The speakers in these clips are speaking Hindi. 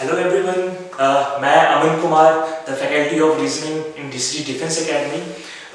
हेलो एवरीवन, मैं Aman Kumar, the faculty of reasoning in DCG defence academy.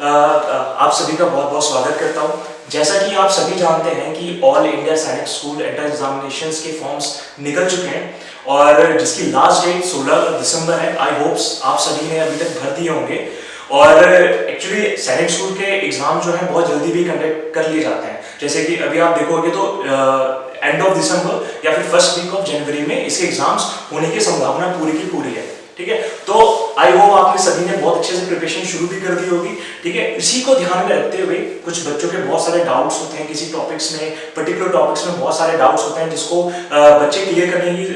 आप सभी का बहुत बहुत स्वागत करता हूँ। जैसा कि आप सभी जानते हैं कि ऑल इंडिया सैनिक स्कूल एंट्रेंस एग्जामिनेशंस के फॉर्म्स निकल चुके हैं और जिसकी लास्ट डेट 16 दिसंबर है। आई होप्स आप सभी ने अभी तक भर दिए होंगे और एक्चुअली सैनिक स्कूल के एग्जाम जो है बहुत जल्दी भी कंडक्ट कर लिए जाते हैं। जैसे कि अभी आप देखोगे तो एंड ऑफ दिसंबर या फिर फर्स्ट वीक ऑफ जनवरी में इसके एग्जाम्स होने की संभावना पूरी की पूरी है। ठीक है, तो आई होप आपने सभी ने बहुत अच्छे से प्रिपरेशन शुरू भी कर दी होगी। ठीक है, इसी को ध्यान में रखते हुए कुछ बच्चों के बहुत सारे डाउट्स होते हैं किसी टॉपिक्स में, पर्टिकुलर टॉपिक्स में बहुत सारे डाउट्स होते हैं जिसको बच्चे क्लियर करने की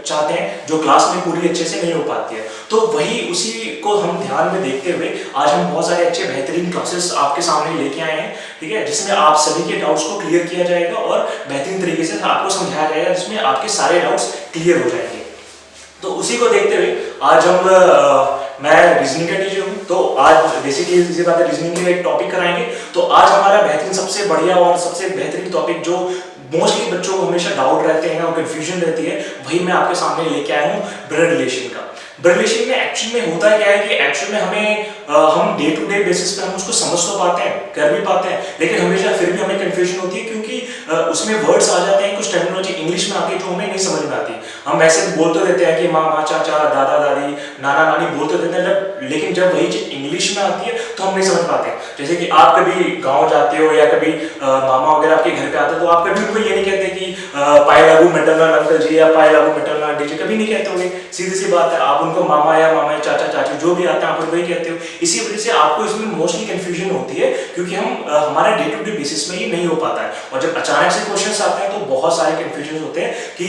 चाहते हैं, जो क्लास में पूरी अच्छे से नहीं हो पाती है। तो वही उसी को हम ध्यान में देखते हुए आज हम बहुत सारे अच्छे बेहतरीन क्लासेस आपके सामने लेके आए हैं। ठीक है, जिसमें आप सभी के डाउट्स को क्लियर किया जाएगा और बेहतरीन तरीके से आपको समझाया जाएगा, जिसमें आपके सारे डाउट्स क्लियर हो जाएंगे। तो उसी को देखते हुए आज मैं रीजनिंग का टीचर हूँ, तो आज बेसिकली इसी बात है, रीजनिंग के एक टॉपिक कराएंगे। तो आज हमारा बेहतरीन सबसे बढ़िया और सबसे बेहतरीन टॉपिक जो मोस्टली बच्चों को हमेशा डाउट रहते हैं और कंफ्यूजन रहती है, वही मैं आपके सामने लेके आया हूँ, ब्लड रिलेशन का। ब्लड रिलेशन में एक्चुअल में होता क्या है कि एक्चुअल में हमें हम डे टू डे बेसिस पे हम उसको समझ तो पाते हैं, कर भी पाते हैं, लेकिन हमेशा फिर भी हमें कंफ्यूजन होती है क्योंकि उसमें वर्ड्स आ जाते हैं, कुछ टर्मिनोलॉजी इंग्लिश में आती है जो हमें नहीं समझ में आती। हम वैसे बोलते रहते हैं कि माँ चाचा दादा दादी नाना नानी बोलते रहते हैं, लेकिन जब वही चीज इंग्लिश में आती है तो हम नहीं समझ पाते। जैसे कि आप कभी गाँव जाते हो या कभी मामा वगैरह आपके घर पे आते हो, तो आप कभी उनको ये नहीं कहते कि पाए लागू मेटरनल अंकल जी या पाए लागू मेटरनल आंटी जी, कभी नहीं कहते होंगे। सीधी सी बात है, आप उनको मामा या मामा चाचा चाची जो भी आते हैं आप उनको वही कहते हो। इसी वजह से आपको इसमें मोस्टली कंफ्यूजन होती है क्योंकि हम हमारे डे टू डे बेसिस में ये नहीं हो पाता है, और जब अचानक से क्वेश्चंस आते हैं तो बहुत सारे कंफ्यूजन होते हैं कि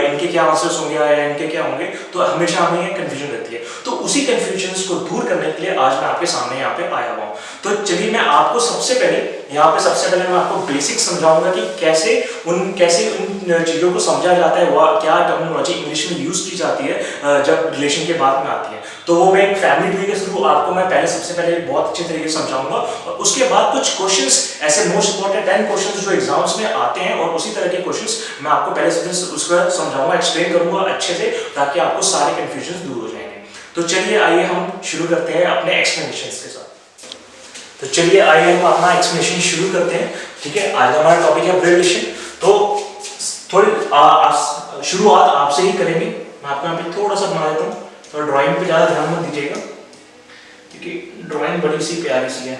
इनके क्या आंसर्स होंगे या इनके क्या होंगे, तो हमेशा हमें ये कंफ्यूजन रहती है। तो उसी कंफ्यूजन को दूर करने के लिए आज मैं आपके सामने यहाँ पे आया हुआ हूँ। तो चलिए मैं आपको सबसे पहले मैं आपको बेसिक समझाऊंगा कि कैसे उन चीजों को समझा जाता है, वह क्या टर्मिनोलॉजी इंग्लिश में यूज की जाती है जब रिलेशन के बाद में आती है। तो वो मैं एक फैमिली ट्री के थ्रू आपको मैं सबसे पहले बहुत अच्छे तरीके से समझाऊंगा, और उसके बाद कुछ क्वेश्चंस ऐसे मोस्ट इंपॉर्टेंट 10 क्वेश्चंस जो एग्जाम्स में आते हैं, और उसी तरह के क्वेश्चंस मैं आपको पहले से उसका समझाऊंगा, एक्सप्लेन करूंगा अच्छे से, ताकि आपको सारे कंफ्यूजन दूर हो जाएंगे। तो चलिए आइए हम शुरू करते हैं अपने एक्सप्लेनेशन के साथ। तो चलिए आइए हम अपना एक्सप्लेनेशन शुरू करते हैं। ठीक है, आज हमारा टॉपिक है ब्लड रिलेशन। तो थोड़ी शुरुआत आपसे ही करेंगे। मैं आपको यहाँ पे थोड़ा सा बना देता हूँ, तो ड्राइंग पे ज़्यादा ध्यान मत दीजिएगा क्योंकि ड्राइंग बड़ी सी प्यारी सी है।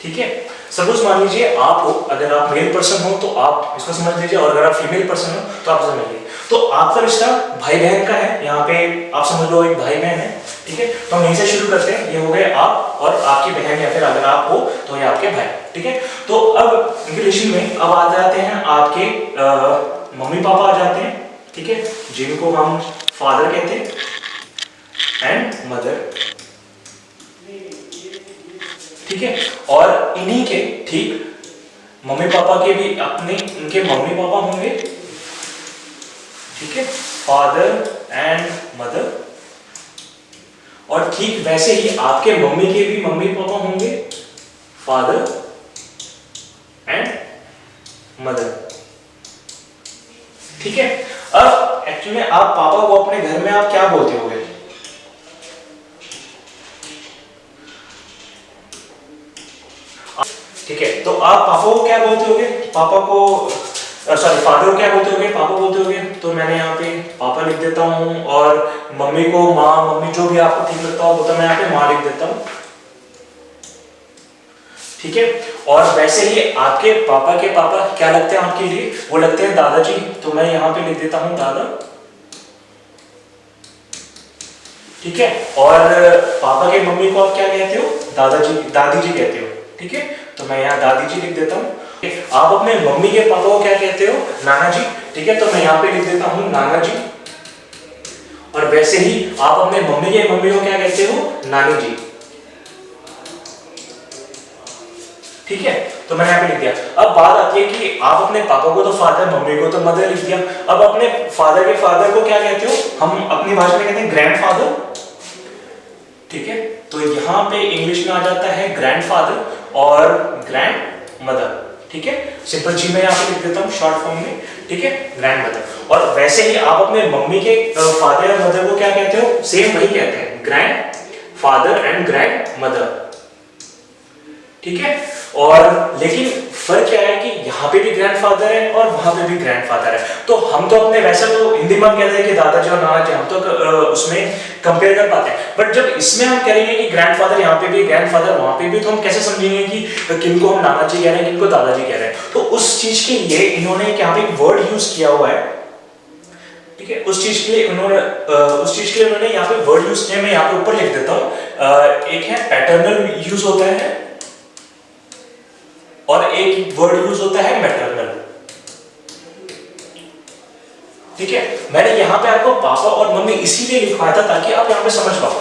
ठीक है, सपोज मान लीजिए आप हो, अगर आप मेल पर्सन हो तो आप इसको समझ लीजिए, और अगर आप फीमेल पर्सन हो तो आप समझ लीजिए। तो आपका रिश्ता भाई बहन का है, यहाँ पे आप समझ लो एक भाई बहन है। ठीक है, तो हम यहीं से शुरू करते हैं। ये हो गए आप और आपकी बहन, या फिर अगर आप हो तो ये आपके भाई। ठीक है, तो अब रिलेशन में अब आ जाते हैं आपके मम्मी पापा आ जाते हैं। ठीक है, जिनको हम फादर कहते हैं एंड मदर। ठीक है, और इन्हीं के ठीक मम्मी पापा के भी अपने उनके मम्मी पापा होंगे। ठीक है, फादर एंड मदर, और ठीक वैसे ही आपके मम्मी के भी मम्मी पापा होंगे, फादर एंड मदर। ठीक है, अब एक्चुअली में आप पापा को अपने घर में आप क्या बोलते होगे? ठीक है, तो आप पापा को क्या बोलते होगे? फादर को क्या बोलते होगे? पापा बोलते होगे। तो मैंने यहाँ पे पापा लिख देता हूँ, और मम्मी को माँ, मम्मी जो भी आपको ठीक लगता हो, तो मैं यहाँ पे माँ लिख देता हूँ। ठीक है, और वैसे ही आपके पापा के पापा क्या लगते हैं आपके लिए? वो लगते हैं दादाजी, तो मैं यहाँ पे लिख देता हूँ दादा। ठीक है, और पापा के मम्मी को आप क्या कहते हो? दादाजी, दादी जी कहते हो। ठीक है, तो मैं यहाँ दादी जी लिख देता हूँ। आप अपने मम्मी के पापा को क्या कहते हो? नाना जी। ठीक है, तो मैं यहाँ पे लिख देता हूँ नाना जी। और वैसे ही आप अपने मम्मी के मम्मी को क्या कहते हो? नानी जी। ठीक है, तो मैंने यहाँ पे लिख दिया। अब बात आती है कि आप अपने पापा को तो फादर, मम्मी को तो मदर लिख दिया। अब अपने फादर के फादर को क्या कहते हो? हम अपनी भाषा में कहते हैं ग्रैंडफादर। ठीक है, तो यहाँ पे इंग्लिश में आ जाता है ग्रैंडफादर और ग्रैंड मदर। ठीक है, सिंपल जी मैं यहाँ पे लिख देता हूँ शॉर्ट फॉर्म में, ठीक है, ग्रैंड मदर। और वैसे ही आप अपने मम्मी के फादर और मदर को क्या कहते हो, सेम वही कहते हैं, grand father and grand mother, ठीक है। और लेकिन फर्क क्या है कि यहाँ पे भी ग्रैंडफादर है और वहां पे भी ग्रैंडफादर है। तो हम तो अपने वैसे तो हिंदी में हम कहते हैं कि दादाजी और नानाजी, हम तो उसमें कंपेयर कर पाते हैं, बट जब इसमें हम करेंगे कि ग्रैंडफादर यहाँ पे भी ग्रैंडफादर वहां पे भी, तो हम कैसे समझेंगे कि किनको हम नानाजी कह रहे हैं, किनको दादाजी कह रहे हैं। तो उस चीज के लिए इन्होंने यहाँ पे वर्ड यूज किया हुआ है, ठीक है, उस चीज के लिए उन्होंने यहाँ पे वर्ड यूज किया, मैं यहाँ पे ऊपर लिख देता हूँ। एक है पैटर्नल यूज होता है और एक वर्ड यूज होता है मैटरनल, ठीक है। मैंने यहाँ पे आपको पापा और मम्मी इसीलिए लिखवाया था ताकि आप यहाँ पे समझ पाओ।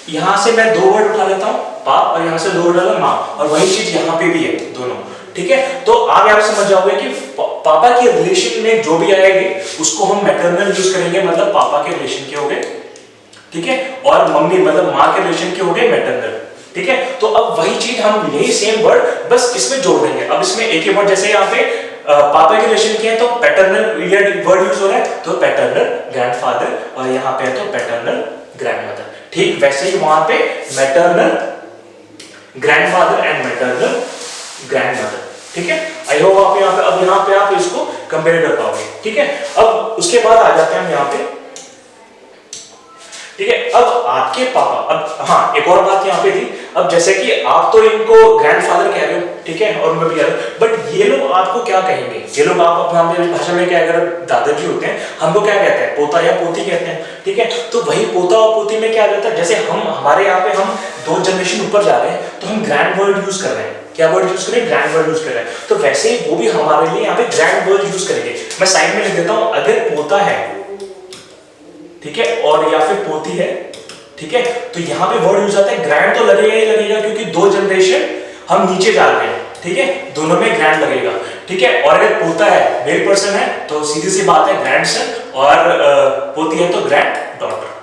यहाँ से मैं दो वर्ड उठा लेता हूँ, पाप, और यहाँ से दो वर्ड डाला माँ, और वही चीज यहाँ पे भी है दोनों, ठीक है। तो आप यहाँ पे समझ जाओगे कि पापा के रिलेशन में जो भी आएगी उसको हम मैटरनल यूज करेंगे, मतलब पापा के रिलेशन के हो गए, ठीक है, और मम्मी मतलब माँ के रिलेशन के हो गए मैटरनल, ठीक है। तो अब वही चीज हम यही सेम वर्ड बस इसमें जोड़ देंगे। अब इसमें एक ही वर्ड, जैसे यहाँ पे पापा के रिलेशन के हैं तो पैटर्नल वर्ड यूज हो रहा है, तो पैटर्नल ग्रैंडफादर, और यहाँ पे है तो पैटर्नल ग्रैंडमदर, ठीक। वैसे ही वहां पे maternal grandfather and maternal grandmother, ठीक है। आई होप आप यहाँ पे आप इसको कंपेयर कर पाओगे, ठीक है। अब उसके बाद आ जाते हैं हम यहाँ पे, ठीक है। अब आपके पापा, अब हाँ एक और बात यहाँ पे थी, अब जैसे कि आप तो इनको ग्रैंडफादर कह रहे हो, ठीक है, और मैं भी कह रहा हूँ, बट ये लोग आपको क्या कहेंगे, ये लोग आप अपनी भाषा में क्या, अगर दादाजी होते हैं हमको क्या कहते हैं, पोता या पोती कहते हैं, ठीक है। तो वही पोता और पोती में क्या रहता है, जैसे हमारे यहाँ पे हम 2 जनरेशन ऊपर जा रहे हैं तो हम ग्रैंड वर्ड यूज कर रहे हैं, क्या वर्ड यूज करें, ग्रैंड वर्ड यूज कर रहे हैं। तो वैसे ही वो भी हमारे लिए यहाँ पे ग्रैंड वर्ड यूज करेंगे। मैं साइड में लिख देता हूँ, अगर पोता है, ठीक है, और या फिर पोती है, ठीक है, तो यहाँ पे वर्ड यूज आता है ग्रैंड, तो लगेगा ही लगेगा क्योंकि 2 जनरेशन हम नीचे जा रहे हैं, ठीक है, दोनों में ग्रैंड लगेगा, ठीक है। और अगर पोता है, मेल पर्सन है, तो सीधी सी बात है ग्रैंडसन, और पोती है तो ग्रैंड डॉटर,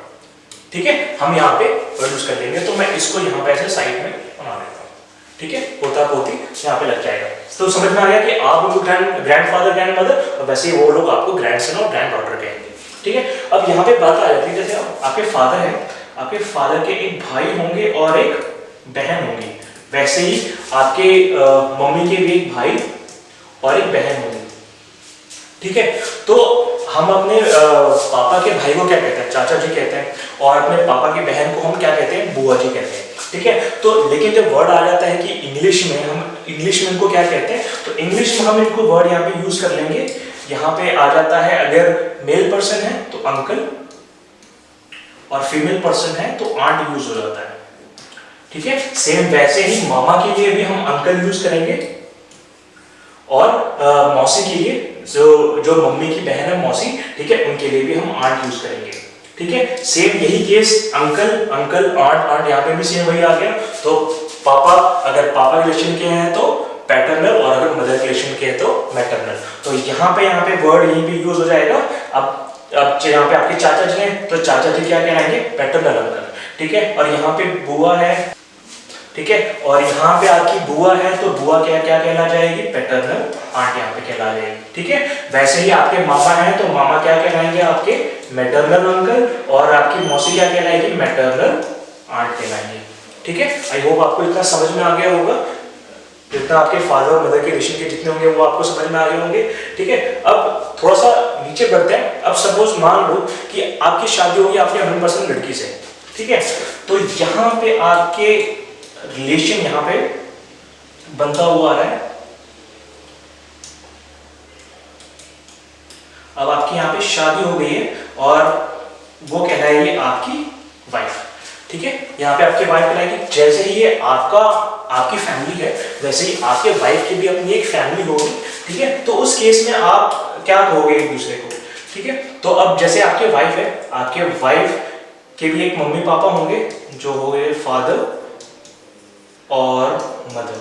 ठीक है। हम यहाँ पे वर्ड यूज कर लेंगे, तो मैं इसको यहाँ पे ऐसे साइड में बना देता हूँ, ठीक है, पोता पोती यहाँ पे लग जाएगा। तो समझ में आ गया कि आप उनको ग्रैंडफादर ग्रैंड मदर, और वैसे ही वो लोग आपको ग्रैंडसन और ग्रैंड डॉटर कहेंगे, ठीक है। अब यहाँ पे बात आ जाती है, जैसे आपके फादर है, आपके फादर के एक भाई होंगे और एक बहन होंगी, वैसे ही आपके मम्मी के भी एक भाई और एक बहन होंगी, ठीक है। तो हम अपने पापा के भाई को क्या कहते हैं, चाचा जी कहते हैं, और अपने पापा की बहन को हम क्या कहते हैं, बुआ जी कहते हैं, ठीक है। तो लेकिन जब वर्ड आ जाता है कि इंग्लिश में, हम इंग्लिश में इनको क्या कहते हैं, तो इंग्लिश में हम इनको वर्ड यहाँ पे यूज कर लेंगे। यहाँ पे आ जाता है, अगर मेल पर्सन है तो अंकल, और फीमेल पर्सन है तो आंट यूज हो जाता है, ठीक है। सेम वैसे ही मामा के लिए भी हम अंकल यूज करेंगे, और मौसी के लिए, जो मम्मी की बहन है मौसी, ठीक है, उनके लिए भी हम आंट यूज करेंगे, ठीक है। सेम यही केस अंकल आंट यहाँ पे भी सेम वही आ गया। तो पापा, अगर पापा के रिलेशन के हैं तो पैटर्नल, और अगर मदर के रिलेशन के हैं तो मैटरनल। तो यहाँ पे वर्ड यहीं पे यूज हो जाएगा। अब यहाँ पे आपके चाचा जी हैं तो चाचा जी क्या कहलाएंगे, पैटर्नल अंकल, ठीक है। और यहाँ पे बुआ है, ठीक है, और यहाँ पे आपकी बुआ है तो बुआ क्या कहला जाएगी, पैटर्नल आंट यहाँ पे कहला जाएगी, ठीक है। वैसे ही आपके मामा है तो मामा क्या कहलाएंगे, आपके मैटरनल अंकल, और आपकी मौसी क्या कहलाएगी, मैटरनल आंट कहलाएंगे, ठीक है। आई होप आपको इतना समझ में आ गया होगा, जितना आपके फादर और मदर के रिलेशन के जितने होंगे वो आपको समझ में आ गए होंगे, ठीक है। अब थोड़ा सा नीचे बढ़ते हैं। अब सपोज मान लो कि आपकी शादी होगी आपकी 100% लड़की से, ठीक है। तो यहाँ पे आपके रिलेशन यहाँ पे बनता हुआ आ रहा है। अब आपकी यहाँ पे शादी हो गई है और वो कहलाएगी आपकी वाइफ, ठीक है। यहाँ पे आपकी वाइफ कहलाएगी। जैसे ही ये आपकी फैमिली है, वैसे ही आपके वाइफ की भी अपनी एक फैमिली होगी, ठीक है। तो उस केस में आप क्या कहोगे एक दूसरे को, ठीक है। तो अब जैसे आपके वाइफ है, आपके वाइफ के भी एक मम्मी पापा होंगे जो हो गए फादर और मदर,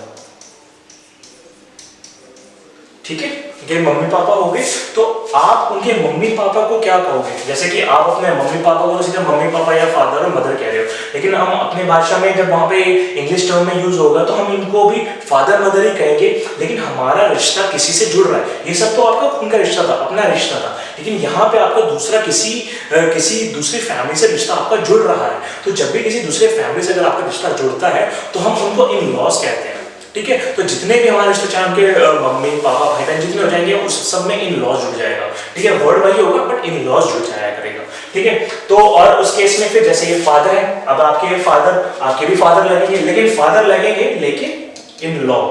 ठीक है, उनके मम्मी पापा हो गए, तो आप उनके मम्मी पापा को क्या कहोगे? जैसे कि आप अपने मम्मी पापा को सीधे मम्मी पापा या फादर और मदर कह रहे हो, लेकिन हम अपने भाषा में जब वहाँ पे इंग्लिश टर्म में यूज होगा तो हम इनको भी फादर मदर ही कहेंगे, लेकिन हमारा रिश्ता किसी से जुड़ रहा है। ये सब तो आपका उनका रिश्ता था, अपना रिश्ता था, लेकिन यहाँ पे आपका दूसरा किसी दूसरी फैमिली से रिश्ता आपका जुड़ रहा है। तो जब भी किसी दूसरे फैमिली से अगर आपका रिश्ता जुड़ता है तो हम उनको इन लॉज कहते हैं। ठीक है, तो जितने भी हमारे रिश्ते चाहे उनके मम्मी पापा भाई बहन जितने हो जाएंगे उस सब में इन लॉज जुड़ जाएगा। ठीक है, वर्ड वही होगा बट इन लॉज जुड़ जाया करेगा। ठीक है, तो और उस केस में फिर जैसे ये फादर है, अब आपके फादर आपके भी फादर लगेंगे, लेकिन फादर लगेंगे लेकिन इन लॉ,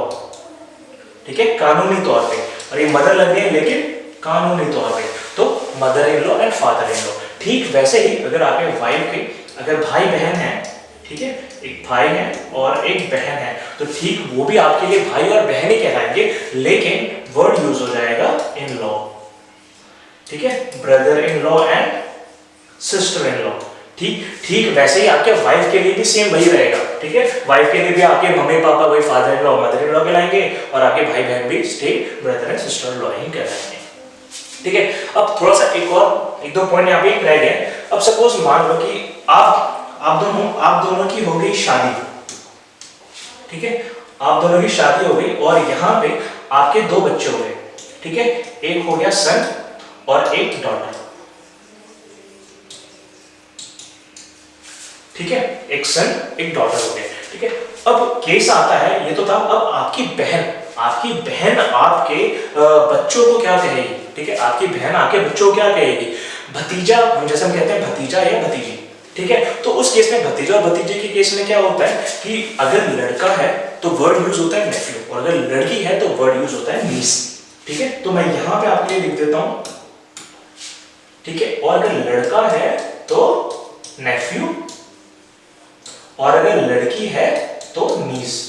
ठीक है, कानूनी तौर पे, और ये मदर लगे हैं लेकिन कानूनी तौर पे, तो mother in law and father in law. ठीक वैसे ही अगर आपके वाइफ के अगर भाई बहन है, ठीक है, एक भाई है और एक बहन है, तो ठीक वो भी आपके लिए भाई और बहन ही कहलाएंगे, लेकिन वर्ड यूज हो जाएगा इन लॉ। ठीक है, brother in law and sister in law. ठीक वैसे ही आपके वाइफ के लिए भी सेम वही रहेगा। ठीक है, वाइफ के लिए भी आपके मम्मी पापा वही father in law mother in law कहलाएंगे, और आपके भाई बहन भी state brother and sister in law ही कहलाएंगे। ठीक है, अब थोड़ा सा एक दो पॉइंट यहाँ पे रह गए। अब सपोज मान लो कि आप दोनों की हो गई शादी। ठीक है, आप दोनों की शादी हो गई और यहाँ पे आपके दो बच्चे हो गए। ठीक है, एक हो गया सन और एक डॉटर। ठीक है, एक सन एक डॉटर हो गए। ठीक है, अब केस आता है, ये तो था, अब आपकी बहन आपके बच्चों को क्या कहेगी? ठीक है, आपकी बहन आपके बच्चों को क्या कहेगी? भतीजा, जैसे हम कहते हैं भतीजा या भतीजी। ठीक है, तो उस केस में भतीजा और भतीजे के केस में क्या होता है कि अगर लड़का है तो वर्ड यूज होता है नेफ्यू, और अगर लड़की है तो वर्ड यूज होता है नीस। ठीक है, तो मैं यहां पे आपके लिए लिख देता हूं। ठीक है, और अगर लड़का है तो नेफ्यू, और अगर लड़की है तो नीस।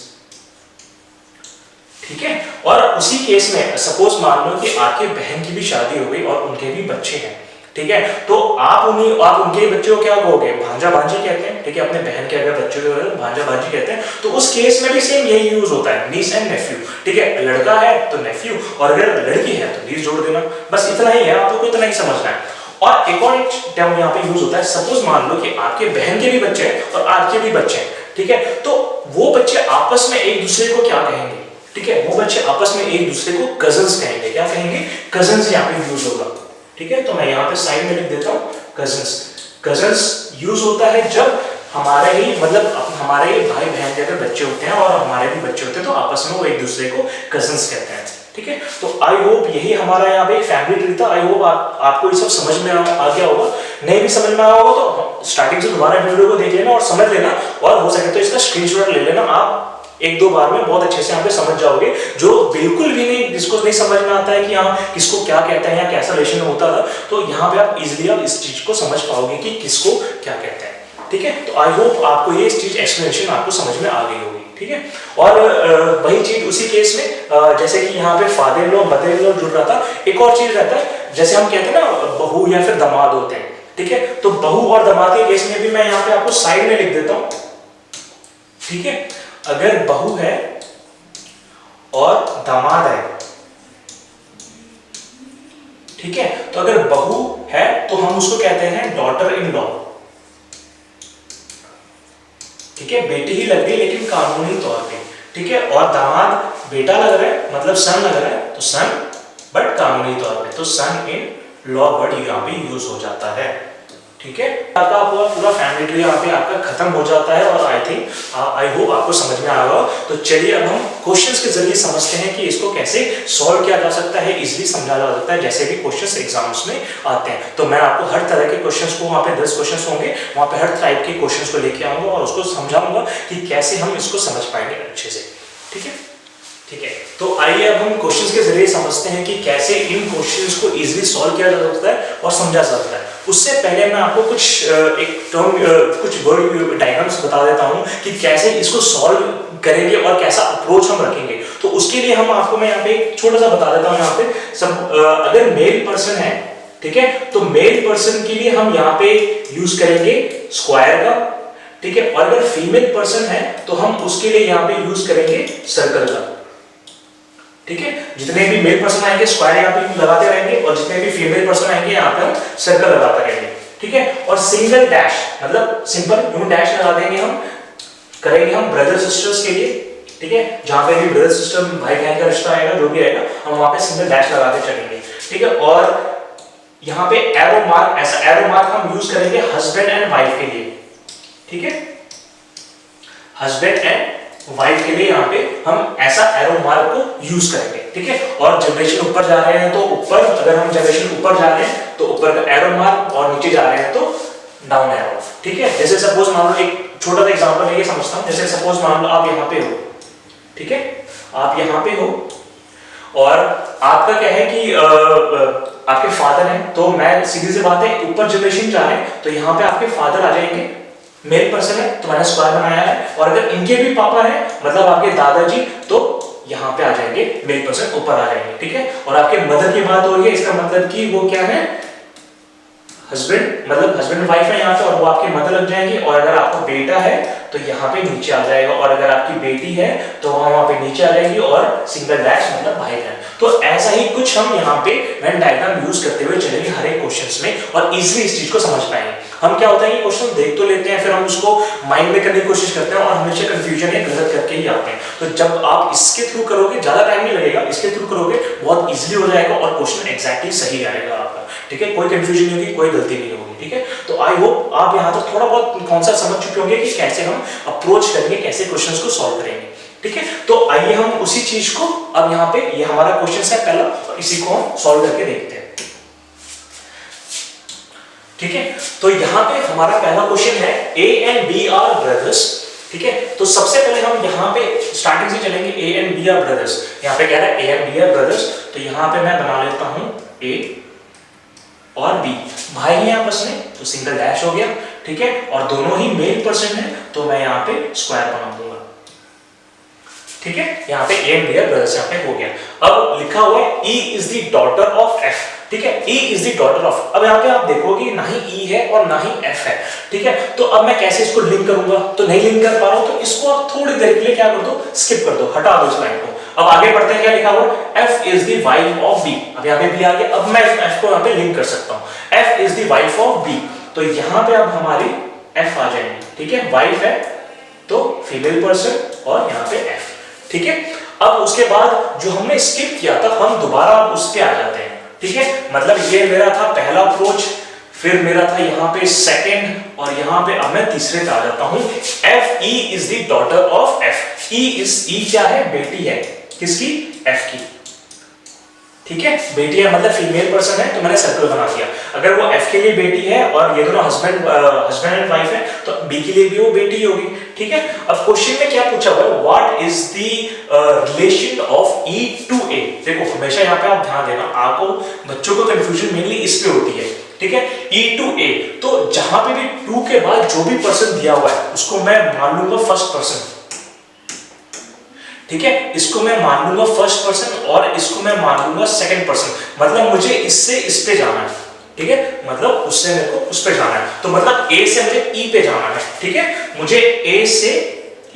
ठीक है, और उसी केस में सपोज मान लो कि आपके बहन की भी शादी हो गई और उनके भी बच्चे हैं। ठीक है, तो आप उनके बच्चों को क्या कहोगे? भांजा भांजी कहते हैं। ठीक है, अपने बहन के अगर बच्चों को भांजा भांजी कहते हैं, तो उस केस में भी सेम यही यूज होता है, नीस एंड नेफ्यू। ठीक है, लड़का है तो नेफ्यू, और अगर लड़की है तो नीस जोड़ देना। बस इतना ही है, आपको इतना ही समझना है। और एक और टर्म यहाँ पे यूज होता है, सपोज मान लो कि आपके बहन के भी बच्चे हैं और आपके भी बच्चे हैं। ठीक है, तो वो बच्चे आपस में एक दूसरे को क्या कहेंगे? ठीक है, वो बच्चे आपस में एक दूसरे को कजन्स कहेंगे। क्या कहेंगे? कजन्स यहाँ पे यूज होगा। ठीक है, तो मैं यहाँ पे साइड में लिख देता हूँ कजन्स। कजन्स यूज होता है जब हमारे ही भाई बहन के अगर बच्चे होते हैं और हमारे भी बच्चे होते हैं, तो आपस में वो एक दूसरे को कजन्स कहते हैं। ठीक है, तो आई होप यही हमारा यहाँ पे फैमिली ट्री था। आई होप आपको ये सब समझ में आ गया होगा। नहीं भी समझ में आया होगा तो स्टार्टिंग से दोबारा वीडियो को देख लेना और समझ लेना, और हो सके तो इसका स्क्रीनशॉट ले लेना। आप एक दो बार में बहुत अच्छे से यहाँ पे समझ जाओगे। जो बिल्कुल भी नहीं, जिसको नहीं समझ में आता है कि हाँ किसको क्या कहते हैं या कैसा रिलेशन होता था, तो यहाँ पे आप इजिली इस चीज को समझ पाओगे कि किसको क्या कहते हैं। ठीक है, तो आई होप आपको ये चीज एक्सप्लेनेशन आपको समझ में आ गई होगी। ठीक है, और वही चीज उसी केस में जैसे कि यहाँ पे father in law mother in law जुड़ रहा था, एक और चीज रहता है, जैसे हम कहते हैं ना बहू या फिर दामाद होते हैं। ठीक है, तो बहू और दामाद के केस में भी मैं यहाँ पे आपको साइड में लिख देता हूँ। ठीक है, अगर बहू है और दामाद है, ठीक है, तो अगर बहू है तो हम उसको कहते हैं डॉटर इन लॉ। ठीक है, बेटी ही लग गई लेकिन कानूनी तौर पे। ठीक है, और दामाद बेटा लग रहा है, मतलब सन लग रहा है, तो सन बट कानूनी तौर पे, तो सन इन लॉ वर्ड यहाँ पे यूज हो जाता है। ठीक है, आपका पूरा फैमिली ट्री यहाँ पे आपका खत्म हो जाता है, और आई होप आपको समझ में आया होगा। तो चलिए अब हम क्वेश्चंस के जरिए समझते हैं कि इसको कैसे सॉल्व किया जा सकता है, इजीली समझा जा सकता है, जैसे भी क्वेश्चंस एग्जाम्स में आते हैं। तो मैं आपको हर तरह के क्वेश्चंस को, वहाँ पे 10 क्वेश्चंस होंगे, वहाँ पे हर टाइप के क्वेश्चंस को लेके आऊंगा और उसको समझाऊंगा कि कैसे हम इसको समझ पाएंगे अच्छे से। ठीक है, ठीक है, तो आइए अब हम क्वेश्चंस के जरिए समझते हैं कि कैसे इन क्वेश्चंस को इजीली सॉल्व किया जा सकता है और समझा जा सकता है। उससे पहले मैं आपको कुछ वर्ड डायग्राम्स बता देता हूं कि कैसे इसको सॉल्व करेंगे और कैसा अप्रोच हम रखेंगे। तो उसके लिए मैं यहाँ पे छोटा सा बता देता हूँ। यहाँ पे अगर मेल पर्सन है, ठीक है, तो मेल पर्सन के लिए हम यहाँ पे यूज करेंगे स्क्वायर का। ठीक है, और अगर फीमेल पर्सन है तो हम उसके लिए यहाँ पे यूज करेंगे सर्कल का। ठीक है, जितने भी मेल पर्सन आएंगे स्क्वायर यहाँ पे लगाते रहेंगे और जितने भी फीमेल पर्सन आएंगे यहाँ पे हम सर्कल लगाते रहेंगे। ठीक है, और सिंगल डैश मतलब सिंपल यूं डैश लगा देंगे हम, करेंगे हम ब्रदर सिस्टर्स के लिए। ठीक है, जहां पे भी ब्रदर सिस्टर भाई बहन का रिश्ता आएगा जो भी आएगा हम वहां पे सिंगल डैश लगाते चलेंगे। ठीक है, और यहाँ पे एरो मार्क, ऐसा एरो मार्क हम यूज करेंगे हस्बैंड एंड वाइफ के लिए। ठीक है, हस्बैंड एंड वाइफ के लिए यहाँ पे हम ऐसा एरो मार्क को यूज करेंगे। ठीक है, और जनरेशन ऊपर जा रहे हैं तो ऊपर, अगर हम जनरेशन ऊपर जा रहे हैं तो ऊपर का एरो मार्क और नीचे जा रहे हैं तो डाउन एरो। ठीक है, जैसे सपोज मान लो एक छोटा सा एग्जांपल मैं ये समझता हूं, जैसे सपोज मान लो आप यहाँ पे हो। ठीक है, आप यहाँ पे हो और आपका क्या है कि आपके फादर हैं, तो मैं सीधी सी बात है ऊपर जनरेशन जा रहे हैं तो यहाँ पे आपके फादर आ जाएंगे, मेल पर्सन है तो मैंने स्क्वायर बनाया है, और अगर इनके भी पापा है मतलब आपके दादाजी तो यहाँ पे आ जाएंगे, मेल पर्सन ऊपर आ जाएंगे। ठीक है, और आपके मदर की बात हो रही है, इसका मतलब कि वो क्या है, हस्बैंड, मतलब हस्बैंड वाइफ है यहाँ पे और वो आपके मदर लग जाएंगे, और अगर आपका बेटा है तो यहाँ पे नीचे आ जाएगा, और अगर आपकी बेटी है तो वहां पे नीचे आ जाएगी, और सिंगल डैश मतलब भाई बहन। तो ऐसा ही कुछ हम यहाँ पे वेन डायग्राम यूज करते हुए चलेंगे हर एक क्वेश्चंस में, और इजीली इस चीज को समझ पाएंगे। हम क्या होता है ये क्वेश्चन देख तो लेते हैं, फिर हम उसको माइंड में करने की कोशिश करते हैं और हमेशा कंफ्यूजन या गलत करके ही आते हैं। तो जब आप इसके थ्रू करोगे ज्यादा टाइम नहीं लगेगा, इसके थ्रू करोगे बहुत इजीली हो जाएगा और क्वेश्चन एग्जैक्टली सही आएगा आपका। ठीक है, कोई कंफ्यूजन नहीं होगी, कोई गलती नहीं होगी। ठीक है, तो आई होप आप यहाँ तक थोड़ा बहुत कॉन्सेप्ट समझ चुके होंगे कि कैसे हम अप्रोच करेंगे, कैसे क्वेश्चंस को सॉल्व करेंगे। ठीक है, तो आइए हम उसी चीज को अब यहाँ पे, ये हमारा क्वेश्चन है पहला, तो इसी को हम सॉल्व करके देखते हैं। ठीक है, तो यहाँ पे हमारा पहला क्वेश्चन है A and B are brothers. ठीक है, तो सबसे पहले हम यहाँ पे स्टार्टिंग से चलेंगे, A and B are brothers. यहाँ पे कह रहा है A and B are brothers, तो यहाँ पे मैं बना लेता हूँ ए और बी, भाई है आपस में तो सिंगल डैश हो गया। ठीक है, और दोनों ही मेल पर्सन है तो मैं यहाँ पे स्क्वायर बना दूंगा। ठीक है, यहाँ पे A and B are brothers यहाँ पे हो गया। अब लिखा हुआ है E is the daughter of F. ठीक है, E is the daughter of, अब यहाँ पे आप देखोगे ना ही E है और ना ही F है। ठीक है, तो अब मैं कैसे इसको लिंक करूंगा, तो नहीं लिंक कर पा रहा हूं, तो इसको आप थोड़ी देर के लिए क्या कर दो, स्किप कर दो, हटा दो इस लाइन को। अब आगे बढ़ते हैं, क्या लिखा हुआ, F is the wife of B। अब यहाँ पे B आ गया, अब मैं F को यहाँ पे लिंक कर सकता हूँ, F is the wife of B, तो यहाँ पे अब हमारी F आ जाएंगी। ठीक है, वाइफ है तो फीमेल पर्सन और यहाँ पे F। ठीक है, अब उसके बाद जो हमने स्किप किया था हम दोबारा उस पे आ जाते हैं। ठीक है, मतलब ये मेरा था पहला अप्रोच, फिर मेरा था यहाँ पे सेकंड, और यहाँ पे अब मैं तीसरे पे आ जाता हूँ। F E is the daughter of F। E क्या है, बेटी है, किसकी, F की। ठीक है, बेटी है मतलब फीमेल पर्सन है तो मैंने सर्कल बना दिया। अगर वो F के लिए बेटी है और ये दोनों हस्बैंड एंड वाइफ है तो B के लिए भी वो बेटी होगी। ठीक है, अब क्वेश्चन में क्या पूछा हुआ है, what is the relation of E to A। देखो हमेशा यहाँ पे आप ध्यान देना, आपको बच्चों को कंफ्यूजन मेनली इस पे होती है। ठीक है, E टू A, तो जहां पे भी 2 के बाद जो भी पर्सन दिया हुआ है उसको मैं मान लूंगा फर्स्ट पर्सन। ठीक है, इसको मैं मान लूंगा फर्स्ट पर्सन और इसको मैं मान लूंगा सेकंड पर्सन, मतलब मुझे इससे इस पे जाना है। ठीक है, मतलब उससे मेरे को उस पे जाना है, तो मतलब A से मुझे E पे जाना है। ठीक है, मुझे A से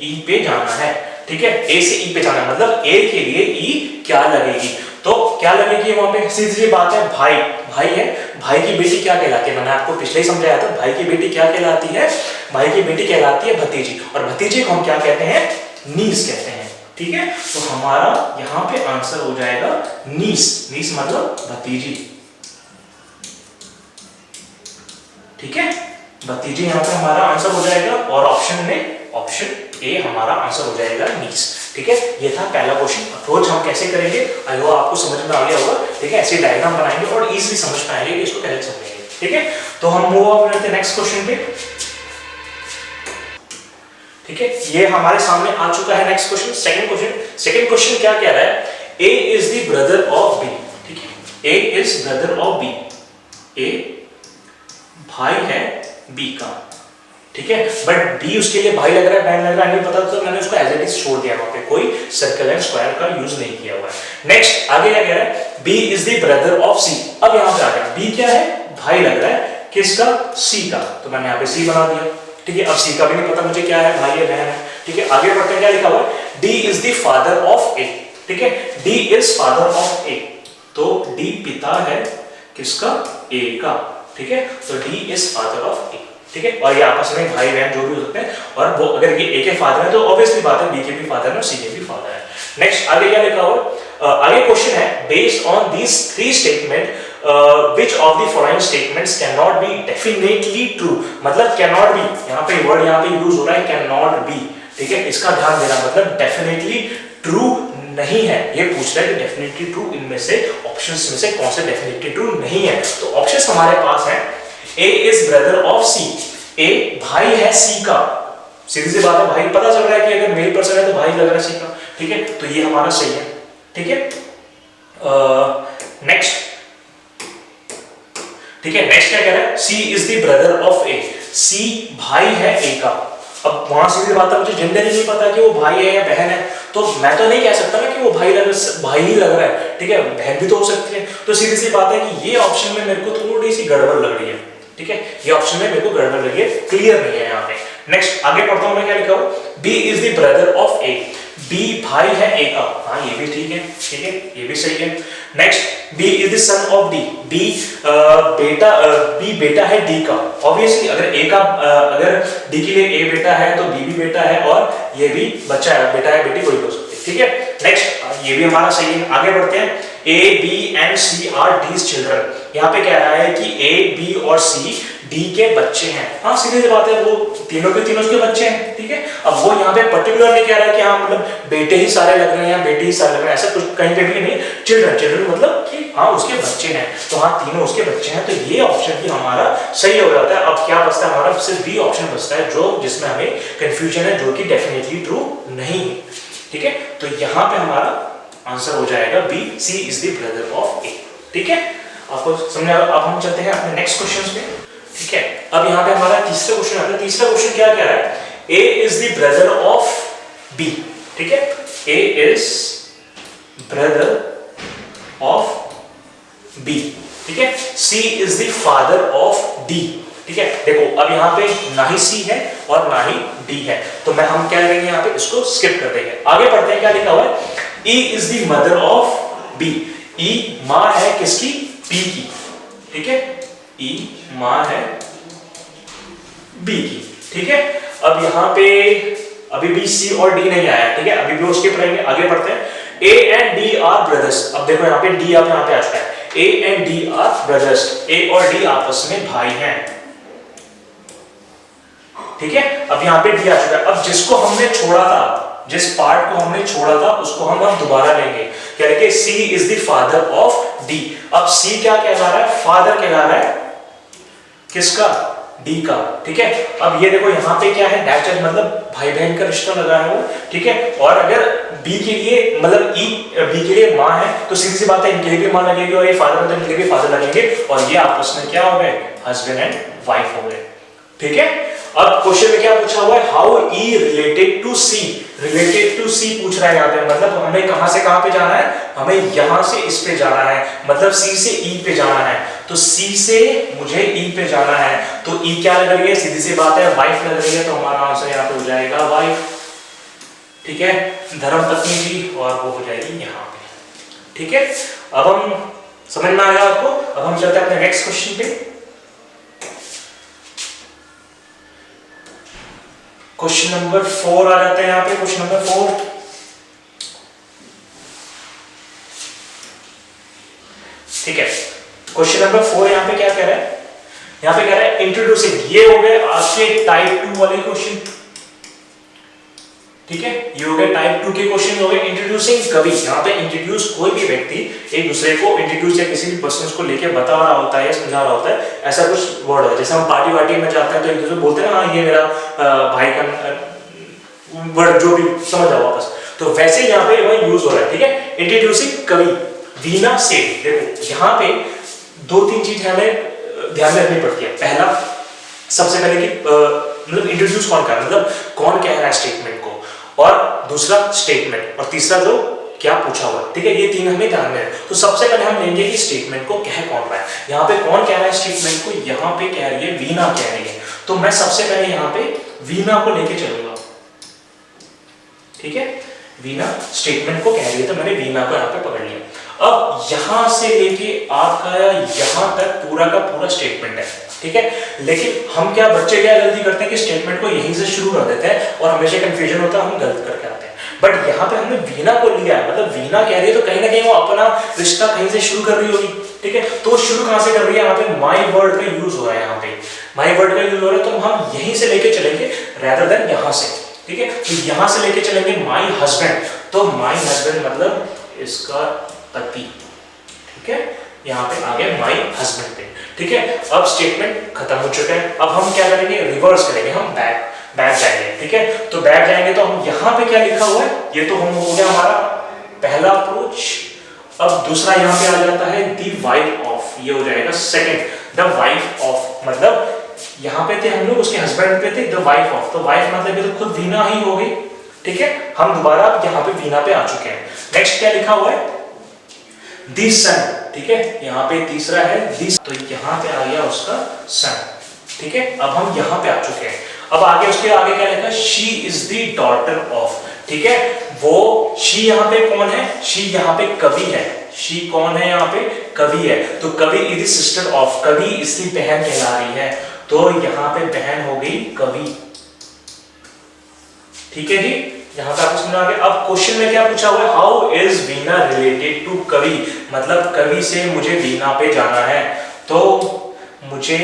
E पे जाना है। ठीक है, A से E पे जाना है, मतलब A के लिए E क्या लगेगी, तो क्या लगेगी वहां पे, सीधी बात है, भाई है, भाई की बेटी क्या कहलाती है, मैंने आपको पिछले ही समझाया था, भाई की बेटी क्या कहलाती है, भाई की बेटी कहलाती है भतीजी, और भतीजे को हम क्या कहते हैं, नीस कहते हैं। ठीक है, तो हमारा यहाँ पे आंसर हो जाएगा नीस मतलब भतीजी। ठीक है, भतीजी यहाँ पे हमारा आंसर हो जाएगा, और ऑप्शन ए हमारा आंसर हो जाएगा नीस। ठीक है, ये था पहला क्वेश्चन। अप्रोच हम कैसे करेंगे, आई होप आपको समझ में आ गया होगा। ठीक है, ऐसे डायग्राम बनाएंगे और इजीली समझ पाएंगे कि इसको कैसे समझेंगे। ठीक है, तो हम मूव ऑन करते हैं नेक्स्ट क्वेश्चन पे। ठीक है, ये हमारे सामने आ चुका है नेक्स्ट क्वेश्चन, सेकंड क्वेश्चन क्या कह रहा है, A is the brother of B। ठीक है, A is brother of B, A भाई है B का। ठीक है, बट B उसके लिए भाई लग रहा है, बहन लग रहा है, नहीं पता, तो मैंने उसको एज इट इज छोड़ दिया, वहां पे कोई सर्कल एंड स्क्वायर का यूज नहीं किया हुआ है। नेक्स्ट आगे क्या कह रहा है, B is the brother of C। अब यहां पे आ गया, B क्या है, भाई लग रहा है, किसका, C का, तो मैंने यहाँ पे C बना दिया। ठीक है, अब C का भी नहीं पता मुझे क्या है, भाई है बहन है। ठीक है, आगे बढ़ते हैं, क्या लिखा हुआ है, D is the father of A। ठीक है, डी इज फादर ऑफ ए, तो डी पिता है किसका, ए का, ठीक है, तो D is father of A, ठीक है, और ये आपस में भाई बहन जो भी हो सकते हैं, और वो अगर ये ए के फादर है तो ऑब्वियसली बात है बी के भी फादर है और सी के भी फादर है। नेक्स्ट आगे क्या लिखा हुआ, आगे क्वेश्चन है, based on these three statement which of the following statements cannot be definitely true, मतलब cannot be, यहाँ पे वर्ड यहाँ पे यूज हो रहा है cannot be, ठीक है, इसका ध्यान देना, मतलब definitely true नहीं है, ये पूछ रहा है कि definitely true इनमें से ऑप्शंस में से कौन से definitely true नहीं है। तो ऑप्शंस हमारे पास हैं, A is brother of C, A भाई है C का, सीधी सी बात है, भाई पता चल रहा है कि अगर मेल पर्सन है तो भाई लग रहा है C का, ठीक है, तो ये हमारा सही है, ठीक है। नेक्स्ट, ठीक है, नेक्स्ट क्या कह रहा है, C is the brother of A, C भाई है A का। अब वहां सीधी बात है, मुझे जेंडर ही नहीं पता कि वो भाई है या बहन है, तो मैं तो नहीं कह सकता ना कि वो भाई ही लग रहा है, ठीक है, बहन भी तो हो सकती है, तो सीधी सी बात है कि ये ऑप्शन में मेरे को थोड़ी सी गड़बड़ लग रही है, ठीक है, ये ऑप्शन में मेरे को गड़बड़ लगी है, क्लियर नहीं है यहाँ पे। नेक्स्ट आगे पढ़ता हूँ मैं, क्या लिखा हुआ, B is the brother of A, B भाई है A का, हाँ ये भी ठीक है, ठीक है, ये भी सही है। Next, B is the son of D, B बेटा है D का, ऑब्वियसली अगर A का अगर D के लिए A बेटा है तो B भी बेटा है, और ये भी बच्चा है, बेटा है बेटी कोई भी हो सकती है, ठीक है। नेक्स्ट, ये भी हमारा सही है, आगे बढ़ते हैं, A, B and C are D's children, यहाँ पे कह रहा है कि A, B और C डी के बच्चे हैं, हाँ सीधी सी बात है, वो तीनों के तीनों उसके बच्चे हैं, ठीक है। अब वो यहाँ पे पर्टिकुलर नहीं कह रहा है कि हाँ मतलब बेटे ही सारे लग रहे हैं या बेटे ही सारे लग रहे हैं, ऐसा कुछ कहीं पे भी नहीं, चिल्ड्रन मतलब कि हाँ उसके बच्चे हैं, तो हाँ तीनों उसके बच्चे हैं, तो ये ऑप्शन भी हमारा सही हो जाता है। अब क्या बचता है हमारा, सिर्फ बी ऑप्शन बचता है जो जिसमें हमें कंफ्यूजन है, जो कि डेफिनेटली ट्रू नहीं है, ठीक है, तो यहाँ पे हमारा आंसर हो जाएगा B, C is the brother of A, ठीक है, आपको समझ आ रहा। अब हम चलते हैं अपने नेक्स्ट क्वेश्चन पे, ठीक है। अब यहाँ पे हमारा तीसरा क्वेश्चन आता है, तीसरा क्वेश्चन क्या कह रहा है, A is the brother of B, ठीक है, A is brother of B, ठीक है, C is the father of D, ठीक है। देखो अब यहाँ पे ना ही C है और ना ही D है, तो हम क्या करेंगे यहाँ पे, इसको स्किप कर देंगे, आगे बढ़ते हैं। क्या लिखा हुआ है, E is the mother of B, E माँ है किसकी, B की, ठीक है, E माँ है B की, ठीक है। अब यहाँ पे अभी भी C और D नहीं आया, ठीक है, अभी भी उसके पढ़ेंगे, आगे बढ़ते हैं। A and D are brothers, अब देखो यहाँ पे D अब यहाँ पे आ चुका है, A and D are brothers, A और D आपस में भाई हैं, ठीक है। अब यहाँ पे D आ चुका है, अब जिसको हमने छोड़ा था, जिस पार्ट को हमने छोड़ा था उसको हम दोबारा लेंगे, क्या लिखे, C is the father of D, अब C क्या कहला रहा है, फादर कहला रहा है किसका, D का, ठीक है। अब ये देखो यहाँ पे क्या है, नेचर मतलब भाई बहन का रिश्ता लगा है वो, ठीक है, और अगर B के लिए मतलब B के लिए माँ है तो सीधी सी बात है इनके लिए भी माँ लगेगी, और ये फादर है तो इनके लिए भी फादर लगेंगे, और ये आपस में क्या हो गए, हस्बैंड एंड वाइफ हो गए, ठीक है। अब क्वेश्चन में क्या पूछा हुआ है, how E related to C, related to C पूछ रहा है यहाँ पे, मतलब हमें कहां से कहां पे जाना है, हमें यहां से इस पे जाना है, मतलब C से E पे जाना है, तो C से मुझे E पे जाना है, तो E क्या लग रही है, सीधी सी बात है वाइफ लग रही है, तो हमारा आंसर यहाँ पे हो जाएगा वाइफ, ठीक है, धर्मपत्नी जी, और वो हो जाएगी यहाँ पे, ठीक है। अब हम समझ में आ गया आपको, अब हम चलते हैं अपने नेक्स्ट क्वेश्चन पे। क्वेश्चन नंबर 4 आ जाते हैं यहाँ पे, क्वेश्चन नंबर 4, ठीक है। क्वेश्चन नंबर 4 यहाँ पे क्या कह रहा है, यहाँ पे कह रहा है इंट्रोड्यूसिंग, ये हो गए आपके टाइप 2 वाले क्वेश्चन, ठीक है, ये हो गए टाइप 2 के क्वेश्चन हो गए। इंट्रोड्यूसिंग कवि, यहाँ पे इंट्रोड्यूस कोई भी व्यक्ति एक दूसरे को इंट्रोड्यूस या किसी भी पर्सन को लेके बता रहा होता है या समझा रहा होता है, ऐसा कुछ वर्ड होता है, जैसे हम पार्टी वार्टी में जाते हैं तो एक दूसरे बोलते हैं ना, हाँ ये मेरा भाई का वर्ड, जो भी समझ आओ वापस, तो वैसे यहाँ पे वह यूज हो रहा है, ठीक है। इंट्रोड्यूसिंग कवि, वीना से, देखो यहाँ पे 2-3 चीज हमें ध्यान में रखनी पड़ती है। पहला, सबसे पहले कि मतलब इंट्रोड्यूस कौन कर रहा है, मतलब कौन कह रहा है स्टेटमेंट को, और दूसरा स्टेटमेंट, और तीसरा जो क्या पूछा हुआ, ठीक है, ये तीन हमें ध्यान में है। तो सबसे पहले हम लेंगे कि स्टेटमेंट को कह कौन रहा है, यहाँ पे कौन कह रहा है स्टेटमेंट को, यहाँ पे कह रही है वीना कह रही है, तो मैं सबसे पहले यहाँ पे वीना को लेके चलूंगा, ठीक है। वीना स्टेटमेंट को कह रही है, तो मैंने वीना को यहाँ पे पकड़ लिया। अब यहाँ से लेके आपका यहाँ तक पूरा का पूरा स्टेटमेंट है, ठीक है। लेकिन हम क्या बच्चे क्या गलती करते हैं कि स्टेटमेंट को यहीं से शुरू कर देते हैं और हमेशा कंफ्यूजन होता है, हम गलत करके आते हैं। बट यहाँ पे हमने वीना को लिया है, मतलब वीना कह रही है तो कहीं ना कहीं वो अपना रिश्ता कहीं से शुरू कर रही होगी, ठीक है। तो वो शुरू कहाँ से कर रही है, यहाँ पे माई वर्ड का यूज हो रहा है, यहाँ पे माई वर्ड का यूज हो रहा है, तो हम यहीं से लेके चलेंगे रेदर देन यहाँ से, ठीक है। तो यहाँ से लेके चलेंगे माई हस्बैंड, तो माई हस्बैंड मतलब इसका पति, ठीक है। यहाँ पे आ गया माई हस्बैंड पे, ठीक है। अब स्टेटमेंट खत्म हो चुका है। अब हम क्या करेंगे, रिवर्स करेंगे, हम बैक जाएंगे, ठीक है। तो बैक जाएंगे तो हम यहाँ पे क्या लिखा हुआ है, ये तो हम हो गया हमारा पहला अप्रोच। अब दूसरा यहाँ पे आ जाता है द वाइफ ऑफ, ये हो जाएगा सेकंड, द वाइफ ऑफ, मतलब यहाँ पे थे हम लोग, उसके हस्बैंड पे थे द वाइफ ऑफ, तो वाइफ मतलब ये तो खुद वीना ही हो गई, ठीक है। हम दोबारा यहाँ पे वीना पे आ चुके हैं। नेक्स्ट क्या लिखा हुआ है, द सन, ठीक है। यहाँ पे तीसरा है दिस, तो यहाँ पे आ गया उसका सन, ठीक है। अब हम यहाँ पे आ चुके हैं। अब आगे उसके आगे क्या लिखा, she is the daughter of, ठीक है। वो शी यहाँ पे कौन है, शी यहाँ पे कवि है, शी कौन है यहाँ पे, कवि है, तो कवि इज द सिस्टर ऑफ, कवि इसकी बहन कहला रही है, तो यहाँ पे बहन हो गई कवि, ठीक है जी। यहाँ पे आपको समझ आ गया। अब क्वेश्चन में क्या पूछा हुआ है, how is Veena related to Kavi, मतलब कवि से मुझे वीना पे जाना है, तो मुझे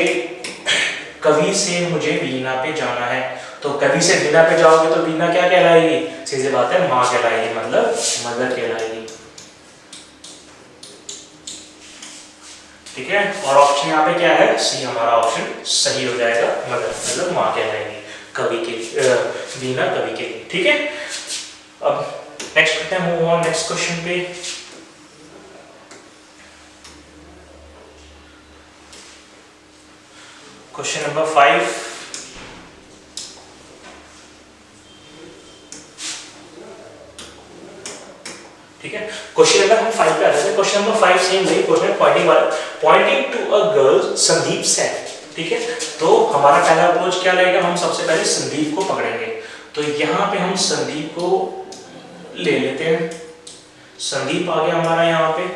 कवि से मुझे वीना पे जाना है, तो कवि से वीना पे जाओगे तो वीना क्या कहलाएगी, सीधी बात है माँ कहलाएगी, मतलब मदर कहलाएगी, ठीक है। और ऑप्शन यहाँ पे क्या है, सी हमारा ऑप्शन सही हो जाएगा, मदर मतलब माँ कहलाएगी कवि के, वीना कवि के, ठीक है। अब नेक्स्ट करते हैं, मूव ऑन नेक्स्ट क्वेश्चन पे। क्वेश्चन नंबर 5, ठीक है। क्वेश्चन नंबर हम 5 पे आ जाते हैं। क्वेश्चन नंबर 5 सेम वही क्वेश्चन है, पॉइंटिंग वाला, pointing to a girl Sandeep Sen, ठीक है। तो हमारा पहला अप्रोच क्या रहेगा, हम सबसे पहले संदीप को पकड़ेंगे, तो यहाँ पे हम संदीप को ले लेते हैं, संदीप आ गया हमारा यहाँ पे,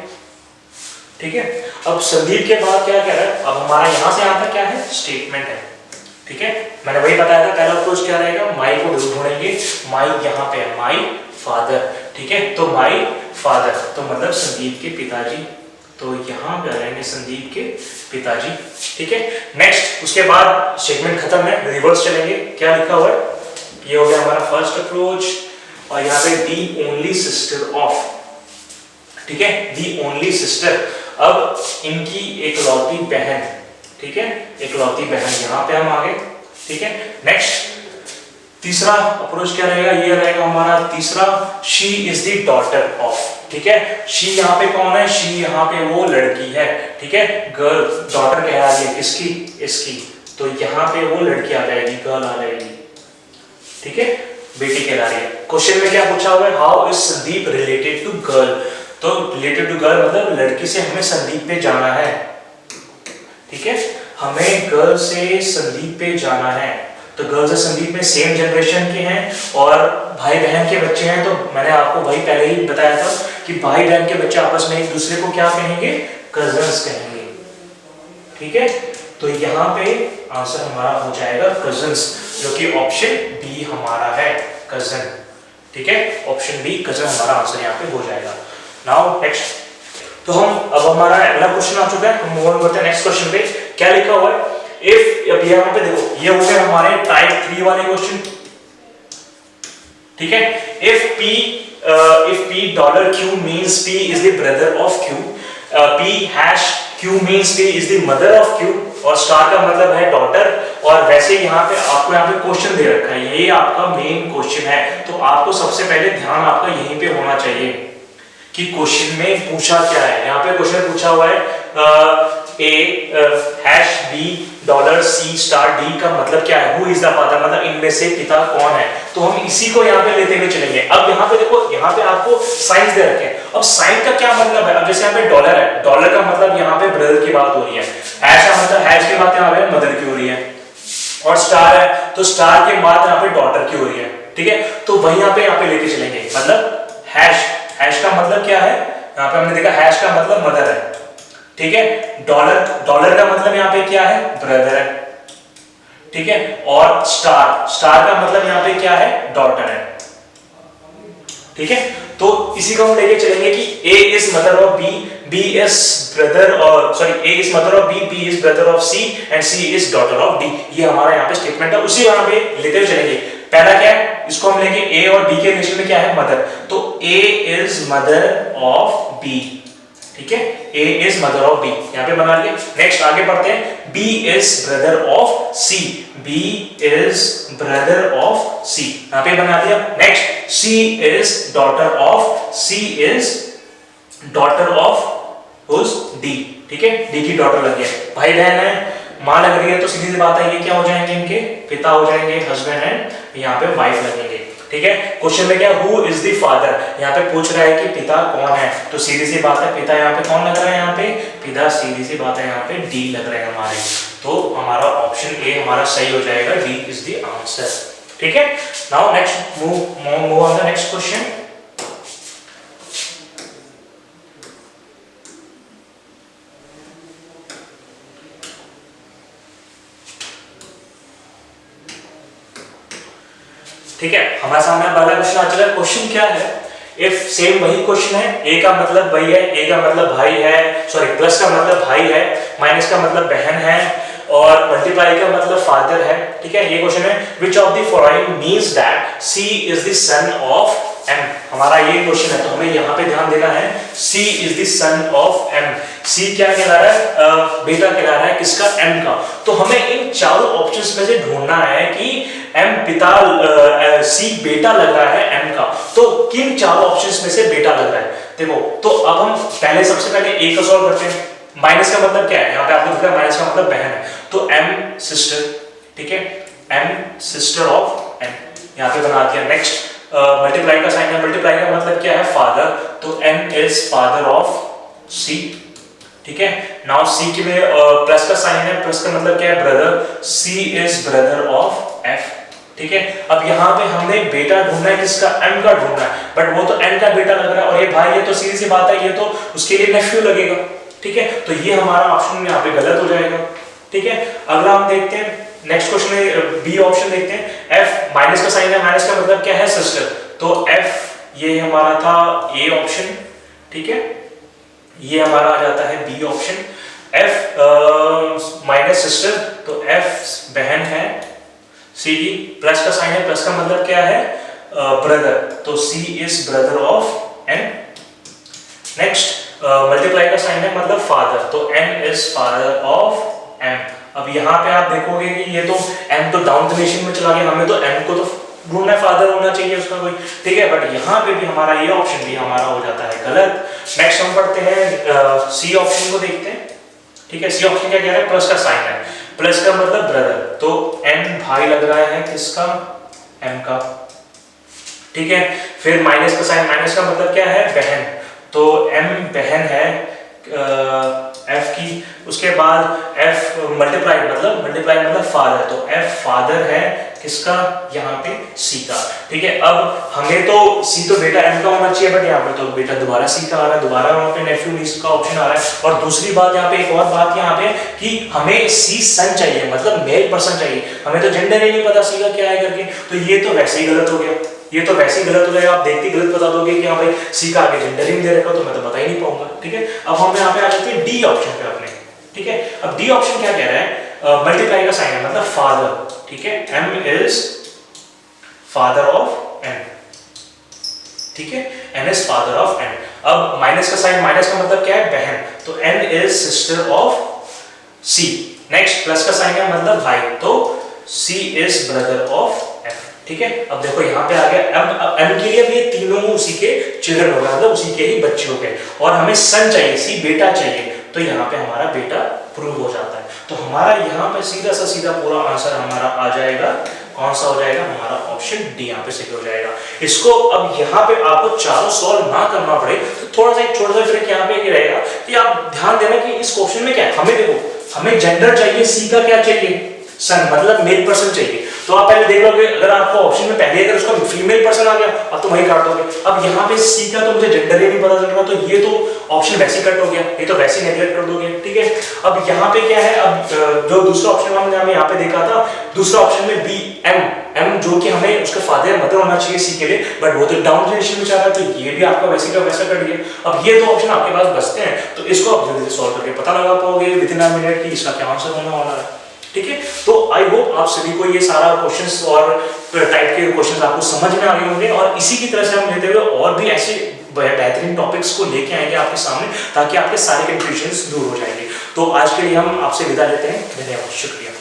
ठीक है। अब संदीप के बाद क्या कह रहा है, अब हमारा यहाँ से यहाँ तक क्या है, स्टेटमेंट है, ठीक है। मैंने वही बताया था, पहला अप्रोच क्या रहेगा, माई को ढूंढेंगे, माई यहाँ पे है, माई फादर, ठीक है। तो माई फादर तो मतलब संदीप के पिताजी, तो यहाँ पे रहेंगे संदीप के पिताजी, ठीक है। नेक्स्ट उसके बाद स्टेटमेंट खत्म है, रिवर्स चलेंगे, क्या लिखा हुआ है, ये हो गया हमारा फर्स्ट अप्रोच, और यहाँ पे दी ओनली सिस्टर ऑफ, ठीक है, दी ओनली सिस्टर, अब इनकी एकलौती बहन, ठीक है, एकलौती बहन, यहाँ पे हम आ गए, ठीक है। नेक्स्ट तीसरा अप्रोच क्या रहेगा, ये रहेगा हमारा तीसरा, she is the daughter of, ठीक है। शी यहाँ पे कौन है, शी यहाँ पे वो लड़की है, ठीक है, गर्ल, डॉटर कह रही है किसकी, इसकी, तो यहाँ पे वो लड़की आ जाएगी, गर्ल आ जाएगी, ठीक है, बेटी कहला रही है। क्वेश्चन में क्या पूछा हुआ है, how is Sandeep related to girl, तो रिलेटेड टू गर्ल मतलब लड़की से हमें संदीप पे जाना है, ठीक है, हमें गर्ल से संदीप पे जाना है, तो गर्ल्स और संदीप में सेम जनरेशन के हैं और भाई बहन के बच्चे हैं, तो मैंने आपको वही पहले ही बताया था कि भाई बहन के बच्चे आपस में एक दूसरे को क्या कहेंगे, कजन्स कहेंगे, ठीक है। तो यहाँ पे आंसर हमारा हो जाएगा कजन्स, जो कि ऑप्शन बी हमारा है, कजन, ठीक है, ऑप्शन बी कजन हमारा आंसर यहाँ पे हो जाएगा। नाउ नेक्स्ट, तो हम अब हमारा अगला क्वेश्चन आ चुका है, हम मूव ऑन करते हैं नेक्स्ट क्वेश्चन पे। क्या लिखा हुआ है, इफ, अब यहाँ पे देखो, ये हो गए हमारे टाइप 3 वाले क्वेश्चन, ठीक है। If P dollar Q means P is the brother of Q, P hash Q means P is the mother of Q, और स्टार का मतलब है डॉटर, और वैसे यहाँ पे आपको यहाँ पे क्वेश्चन दे रखा है, ये आपका मेन क्वेश्चन है, तो आपको सबसे पहले ध्यान आपका यहीं पे होना चाहिए कि क्वेश्चन में पूछा क्या है। यहाँ पे क्वेश्चन पूछा हुआ है A#B dollar C star D का मतलब क्या है, हु इज द फादर, मतलब इनमें से पिता कौन है, तो हम इसी को यहाँ पे लेते हुए चलेंगे। अब यहाँ पे देखो, यहाँ पे आपको साइंस दे रखे हैं, अब साइन का क्या मतलब है, अब जैसे यहाँ पे डॉलर है, डॉलर का मतलब यहाँ पे ब्रदर की बात हो रही है, हैश का मतलब हैश की बात यहाँ पे मदर की हो रही है, और स्टार है तो स्टार की बात यहाँ पे डॉटर की हो रही है, ठीक है, तो वही यहाँ पे लेके चलेंगे। मतलब हैश का मतलब क्या है, यहाँ पे हमने देखा हैश का मतलब मदर है, ठीक है। डॉलर का मतलब यहाँ पे क्या है, ब्रदर है, ठीक है। और स्टार का मतलब यहाँ पे क्या है, डॉटर है, ठीक है। तो इसी को हम लेके चलेंगे कि A is mother of B, B is brother और A is mother of B, B is brother of C and C is daughter of D। ये हमारा यहाँ पे स्टेटमेंट है, उसी वहां पे लेते हुए चलेंगे। पहला क्या है, इसको हम लेंगे A और B के रिलेशन में क्या है, मदर, तो A is mother of B, ठीक है। A is mother of B यहाँ पे बना लिया। नेक्स्ट आगे बढ़ते हैं, B is brother of C, B is brother of C यहाँ पे बना दिया। Next C is daughter of who's D, ठीक है, D की डॉटर लग गया। भाई बहन है, माँ लग रही है, तो सीधी सी बात है ये क्या हो जाएंगे, इनके पिता हो जाएंगे, हस्बैंड एंड यहाँ पे वाइफ लगेंगे, ठीक है। क्वेश्चन में क्या, हु इज द फादर, यहाँ पे पूछ रहा है कि पिता कौन है, तो सीधी सी बात है पिता यहाँ पे कौन लग रहा है, यहाँ पे पिता, सीधी सी बात है यहाँ पे डी लग रहा है हमारे, तो हमारा ऑप्शन ए हमारा सही हो जाएगा, डी इज द आंसर, ठीक है। Now next move on the next question. ठीक है, हमारे सामने पहला क्वेश्चन आ चुका है। क्वेश्चन क्या है, इफ सेम वही क्वेश्चन है, ए का मतलब वही है, ए का मतलब भाई है, सॉरी प्लस का मतलब भाई है, माइनस का मतलब बहन है, और मल्टीप्लाई का मतलब फादर है, ठीक है। ये क्वेश्चन है, which of the following means that C is the son of M, हमारा ये क्वेश्चन है, तो हमें यहाँ पे ध्यान देना है, C is the son of M, C क्या कहला रहा है, बेटा कहला रहा है किसका, एम का। तो हमें इन चारों ऑप्शंस में से ढूंढना है कि एम पिता, सी बेटा लग रहा है एम का, तो किन चारों ऑप्शंस में से बेटा लग रहा है। देखो, तो अब हम पहले सबसे पहले ए का सॉल्व करते हैं। माइनस का मतलब क्या है, यहाँ पे आपको दिख रहा है माइनस का मतलब बहन है, तो एम सिस्टर, ठीक है, एम सिस्टर ऑफ एम यहाँ पे बना दिया। नेक्स्ट मल्टीप्लाई का साइन है, मल्टीप्लाई का मतलब क्या है, फादर, तो एम इज फादर ऑफ सी, ठीक है। नाउ सी के में प्लस का साइन है, प्लस का मतलब क्या है, brother, C is brother of F, ठीक है। अब यहाँ पे हमने बेटा ढूंढना है किसका, एम का ढूंढना है, बट वो तो एम का बेटा लग रहा है, और ये भाई है, तो सीधी सी बात है ये तो उसके लिए नेफ्यू लगेगा, ठीक है। तो ये हमारा ऑप्शन यहाँ पे गलत हो जाएगा, ठीक है। अगला हम देखते हैं नेक्स्ट क्वेश्चन में बी ऑप्शन देखते हैं, एफ माइनस का साइन है, माइनस का मतलब क्या है, सिस्टर, तो एफ ये हमारा था ए ऑप्शन, ठीक है, ये हमारा आ जाता है B option. F minus sister, तो एफ बहन है, सी प्लस का साइन है, प्लस का मतलब क्या है, ब्रदर, तो C is brother of N. Next multiply का साइन है, मतलब फादर, तो N is father of M. अब यहाँ पे आप देखोगे कि ये तो एम तो डाउन रिलेशन में चला गया, हमें तो एम को तो ढूंढना है, फादर होना चाहिए उसका कोई, ठीक है, बट यहाँ पे भी हमारा ये ऑप्शन भी हमारा हो जाता है गलत। नेक्स्ट हम पढ़ते हैं सी ऑप्शन को देखते हैं, ठीक है। सी ऑप्शन क्या कह रहा है, प्लस का साइन है, प्लस का मतलब ब्रदर, तो एम भाई लग रहा है किसका, एम का, ठीक है। फिर माइनस का साइन, माइनस का मतलब क्या है, बहन, तो एम बहन है एफ की। उसके बाद एफ मल्टीप्लाई मतलब फादर, तो एफ फादर है किसका, यहाँ पे सी का, ठीक है। अब हमें तो सी तो बेटा एम का होना चाहिए, बट यहाँ पे तो बेटा दोबारा सी का आ रहा है, दोबारा वहाँ पे नेफ्यू नीस का ऑप्शन आ रहा है। और दूसरी बात यहाँ पे, एक और बात यहाँ पे कि हमें सी सन चाहिए, मतलब मेल पर्सन चाहिए, हमें तो जेंडर ही नहीं पता सी का क्या है करके, तो ये तो वैसे ही गलत हो गया, ये तो वैसे ही गलत हो जाएगा। आप देखते गलत बता दोगे कि हाँ भाई सी का आगे जेंडर ही नहीं दे रखा, तो मैं तो बता ही नहीं पाऊंगा, ठीक है। अब हम यहाँ पे आ जाते हैं डी ऑप्शन पे अपने, ठीक है। अब डी ऑप्शन क्या कह रहा है, मल्टीप्लाई का साइन है, मतलब फादर, ठीक है, M is father of N, ठीक है, N is father of N. अब माइनस का साइन, माइनस का मतलब क्या है, बहन, तो N is sister of C. Next plus का साइन है, मतलब भाई, तो C is brother of F, ठीक है। अब देखो यहाँ पे आ गया एम के लिए, ये तीनों उसी के चिल्ड्रन हो गए, मतलब उसी के ही बच्चे हो गए, और हमें सन चाहिए, सी बेटा चाहिए, तो यहाँ पे हमारा बेटा प्रूव हो जाता है। तो हमारा यहाँ पे सीधा पूरा आंसर हमारा आ जाएगा, कौन सा हो जाएगा, हमारा ऑप्शन डी यहाँ पे सही हो जाएगा। इसको अब यहाँ पे आपको चारों सॉल्व ना करना पड़े, तो थोड़ा सा एक छोटा सा ट्रिक यहाँ पे रहेगा कि आप ध्यान देना कि इस क्वेश्चन में क्या है, हमें देखो, हमें जेंडर चाहिए, सी का क्या चाहिए, सन, मतलब मेल पर्सन चाहिए, तो आप पहले देख लोगे, अगर आपको ऑप्शन में पहले अगर उसका फीमेल पर्सन आ गया अब तो वही काट दोगे। अब यहाँ पे सी का तो मुझे जेंडर ही नहीं पता चल रहा, तो ये तो ऑप्शन वैसे कट हो गया, ये तो वैसे नेगलेक्ट कर दोगे, ठीक है। अब यहाँ पे क्या है, अब जो दूसरा ऑप्शन हमने यहाँ पे देखा था, दूसरा ऑप्शन में बी एम जो कि हमें उसका फादर या मदर होना चाहिए सी के लिए, बट वो तो डाउन जनरेशन में चाह रहा है, तो ये भी आपका वैसे का वैसा कट गया। अब ये दो ऑप्शन आपके पास बचते हैं, तो इसको आप जल्दी से सॉल्व करके पता लगा पाओगे विद इन अ मिनट कि इसका क्या आंसर होने वाला है, ठीक है। तो आई होप आप सभी को ये सारा क्वेश्चंस और टाइप के क्वेश्चंस आपको समझ में आ गए होंगे, और इसी की तरह से हम लेते हुए और भी ऐसे बेहतरीन टॉपिक्स को लेके आएंगे आपके सामने, ताकि आपके सारे कंफ्यूजन्स दूर हो जाएंगे। तो आज के लिए हम आपसे विदा लेते हैं, धन्यवाद, शुक्रिया।